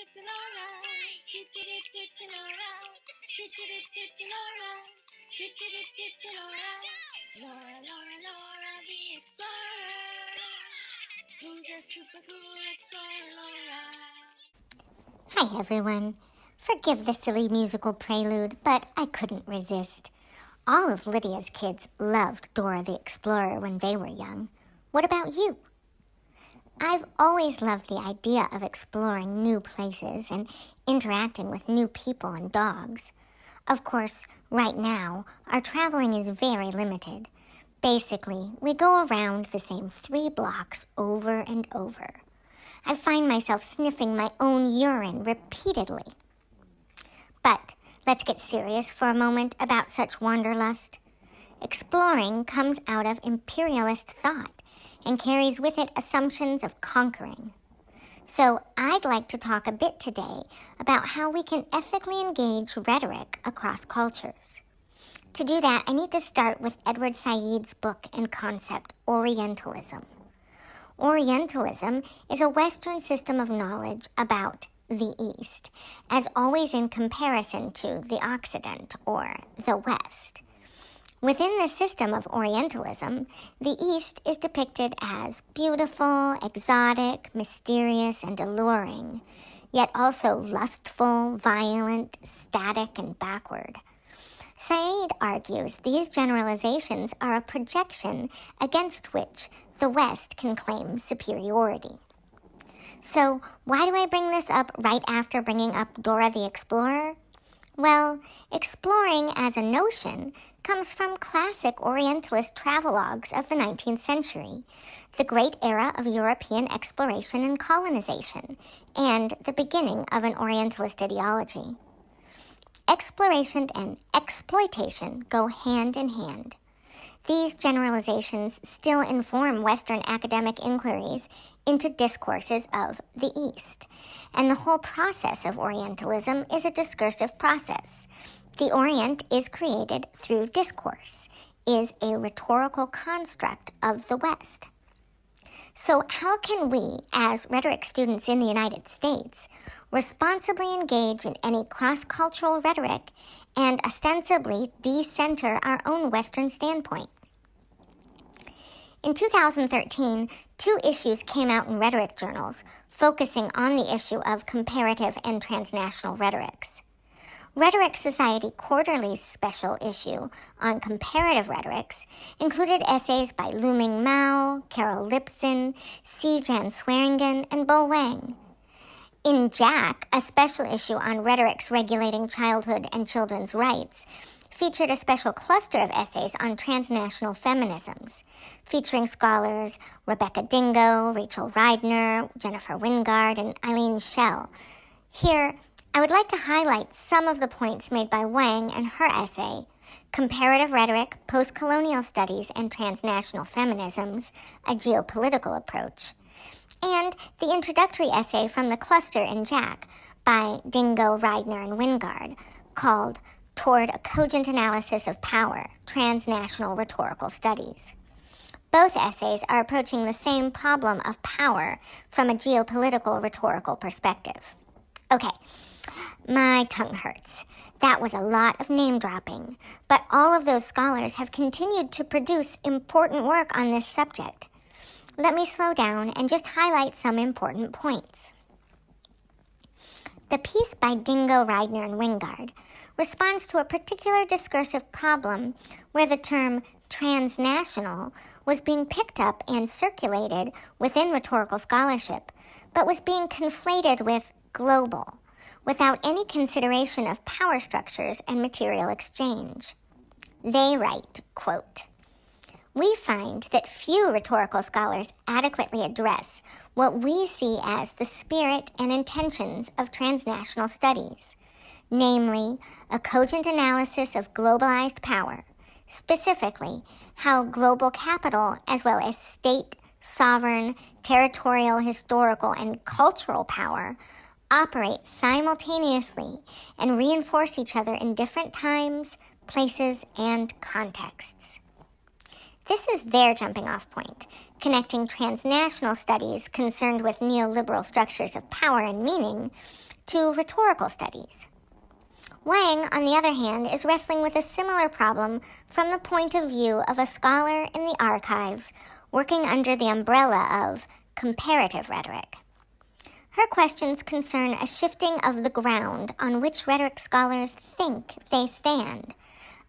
Laura, the explorer. Who's a super cool explorer, Laura? Hi, everyone. Forgive the silly musical prelude, but I couldn't resist. All of Lydia's kids loved Dora the Explorer when they were young. What about you? I've always loved the idea of exploring new places and interacting with new people and dogs. Of course, right now, our traveling is very limited. Basically, we go around the same 3 blocks over and over. I find myself sniffing my own urine repeatedly. But let's get serious for a moment about such wanderlust. Exploring comes out of imperialist thought and carries with it assumptions of conquering. So I'd like to talk a bit today about how we can ethically engage rhetoric across cultures. To do that, I need to start with Edward Said's book and concept, Orientalism. Orientalism is a Western system of knowledge about the East, as always in comparison to the Occident or the West. Within the system of Orientalism, the East is depicted as beautiful, exotic, mysterious, and alluring, yet also lustful, violent, static, and backward. Said argues these generalizations are a projection against which the West can claim superiority. So, why do I bring this up right after bringing up Dora the Explorer? Well, exploring as a notion comes from classic Orientalist travelogues of the 19th century, the great era of European exploration and colonization, and the beginning of an Orientalist ideology. Exploration and exploitation go hand in hand. These generalizations still inform Western academic inquiries into discourses of the East, and the whole process of Orientalism is a discursive process. The Orient is created through discourse, is a rhetorical construct of the West. So how can we, as rhetoric students in the United States, responsibly engage in any cross-cultural rhetoric and ostensibly decenter our own Western standpoint? In 2013, 2 issues came out in rhetoric journals focusing on the issue of comparative and transnational rhetorics. Rhetoric Society Quarterly's special issue on comparative rhetorics included essays by Lu Ming Mao, Carol Lipson, C. Jan Swearingen, and Bo Wang. In Jack, a special issue on rhetorics regulating childhood and children's rights, featured a special cluster of essays on transnational feminisms, featuring scholars Rebecca Dingo, Rachel Reidner, Jennifer Wingard, and Eileen Schell. Here, I would like to highlight some of the points made by Wang and her essay, Comparative Rhetoric, Postcolonial Studies, and Transnational Feminisms, a Geopolitical Approach, and the introductory essay from the cluster in Jack by Dingo, Reidner, and Wingard, called Toward a Cogent Analysis of Power, Transnational Rhetorical Studies. Both essays are approaching the same problem of power from a geopolitical rhetorical perspective. Okay, my tongue hurts. That was a lot of name-dropping, but all of those scholars have continued to produce important work on this subject. Let me slow down and just highlight some important points. The piece by Dingo, Reidner, and Wingard responds to a particular discursive problem where the term transnational was being picked up and circulated within rhetorical scholarship, but was being conflated with global, without any consideration of power structures and material exchange. They write, quote, "We find that few rhetorical scholars adequately address what we see as the spirit and intentions of transnational studies, namely, a cogent analysis of globalized power, specifically how global capital as well as state, sovereign, territorial, historical, and cultural power operate simultaneously and reinforce each other in different times, places, and contexts." This is their jumping-off point, connecting transnational studies concerned with neoliberal structures of power and meaning to rhetorical studies. Wang, on the other hand, is wrestling with a similar problem from the point of view of a scholar in the archives working under the umbrella of comparative rhetoric. Her questions concern a shifting of the ground on which rhetoric scholars think they stand,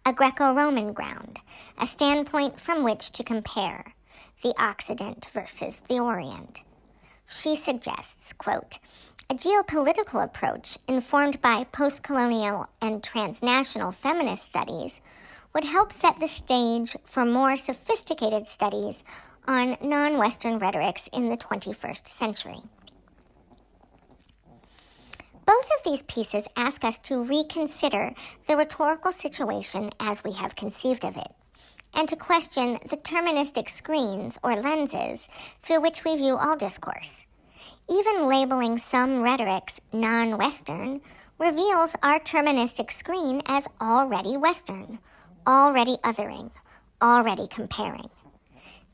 a Greco-Roman ground, a standpoint from which to compare the Occident versus the Orient. She suggests, quote, a geopolitical approach informed by post-colonial and transnational feminist studies would help set the stage for more sophisticated studies on non-Western rhetorics in the 21st century. Both of these pieces ask us to reconsider the rhetorical situation as we have conceived of it, and to question the deterministic screens or lenses through which we view all discourse. Even labeling some rhetorics non-Western reveals our deterministic screen as already Western, already othering, already comparing.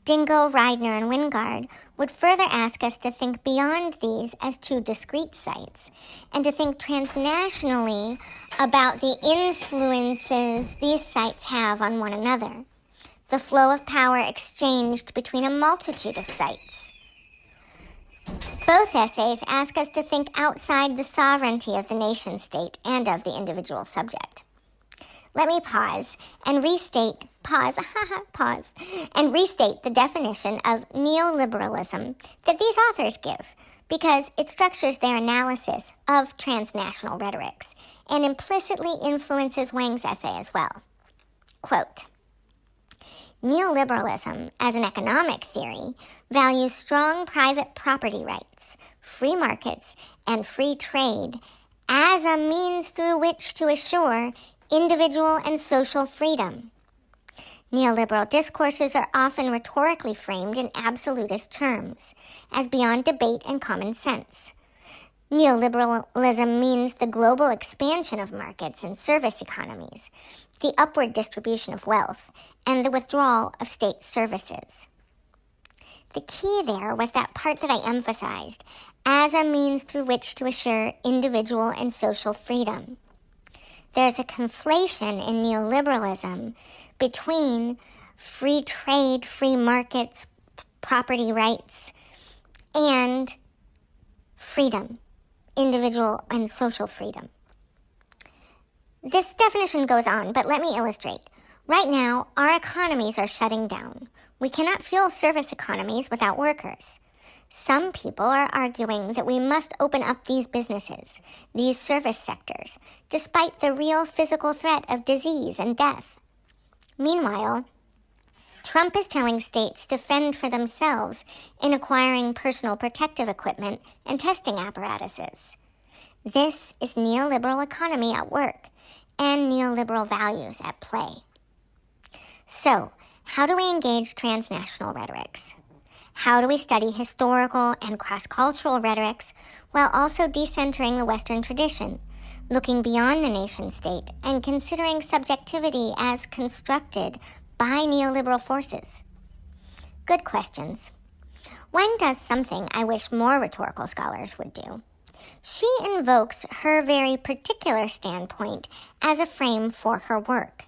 Dingo, Reidner, and Wingard would further ask us to think beyond these as two discrete sites, and to think transnationally about the influences these sites have on one another, the flow of power exchanged between a multitude of sites. Both essays ask us to think outside the sovereignty of the nation-state and of the individual subject. Let me pause and restate the definition of neoliberalism that these authors give, because it structures their analysis of transnational rhetorics and implicitly influences Wang's essay as well. Quote, neoliberalism, as an economic theory, values strong private property rights, free markets, and free trade as a means through which to assure individual and social freedom. Neoliberal discourses are often rhetorically framed in absolutist terms, as beyond debate and common sense. Neoliberalism means the global expansion of markets and service economies, the upward distribution of wealth, and the withdrawal of state services. The key there was that part that I emphasized, as a means through which to assure individual and social freedom. There's a conflation in neoliberalism between free trade, free markets, property rights, and freedom, individual and social freedom. This definition goes on, but let me illustrate. Right now, our economies are shutting down. We cannot fuel service economies without workers. Some people are arguing that we must open up these businesses, these service sectors, despite the real physical threat of disease and death. Meanwhile, Trump is telling states to fend for themselves in acquiring personal protective equipment and testing apparatuses. This is neoliberal economy at work and neoliberal values at play. So, how do we engage transnational rhetorics? How do we study historical and cross-cultural rhetorics while also decentering the Western tradition, looking beyond the nation-state and considering subjectivity as constructed by neoliberal forces? Good questions. Wang does something I wish more rhetorical scholars would do. She invokes her very particular standpoint as a frame for her work.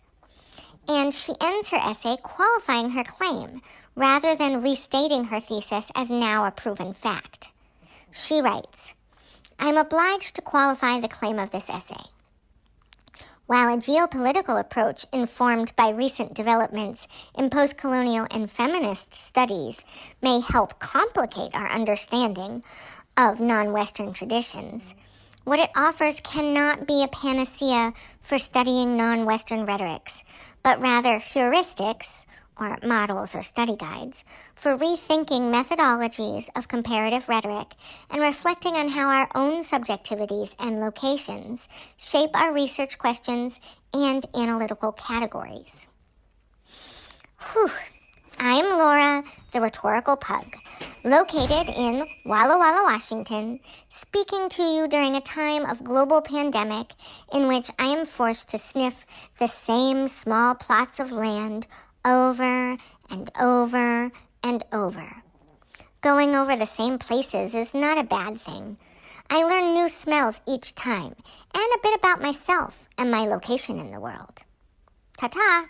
And she ends her essay qualifying her claim, rather than restating her thesis as now a proven fact. She writes, I'm obliged to qualify the claim of this essay. While a geopolitical approach informed by recent developments in post-colonial and feminist studies may help complicate our understanding of non-Western traditions, what it offers cannot be a panacea for studying non-Western rhetorics, but rather heuristics, or models or study guides, for rethinking methodologies of comparative rhetoric and reflecting on how our own subjectivities and locations shape our research questions and analytical categories. Whew. I'm Laura, the Rhetorical Pug, located in Walla Walla, Washington, speaking to you during a time of global pandemic in which I am forced to sniff the same small plots of land over and over and over. Going over the same places is not a bad thing. I learn new smells each time, and a bit about myself and my location in the world. Ta-ta!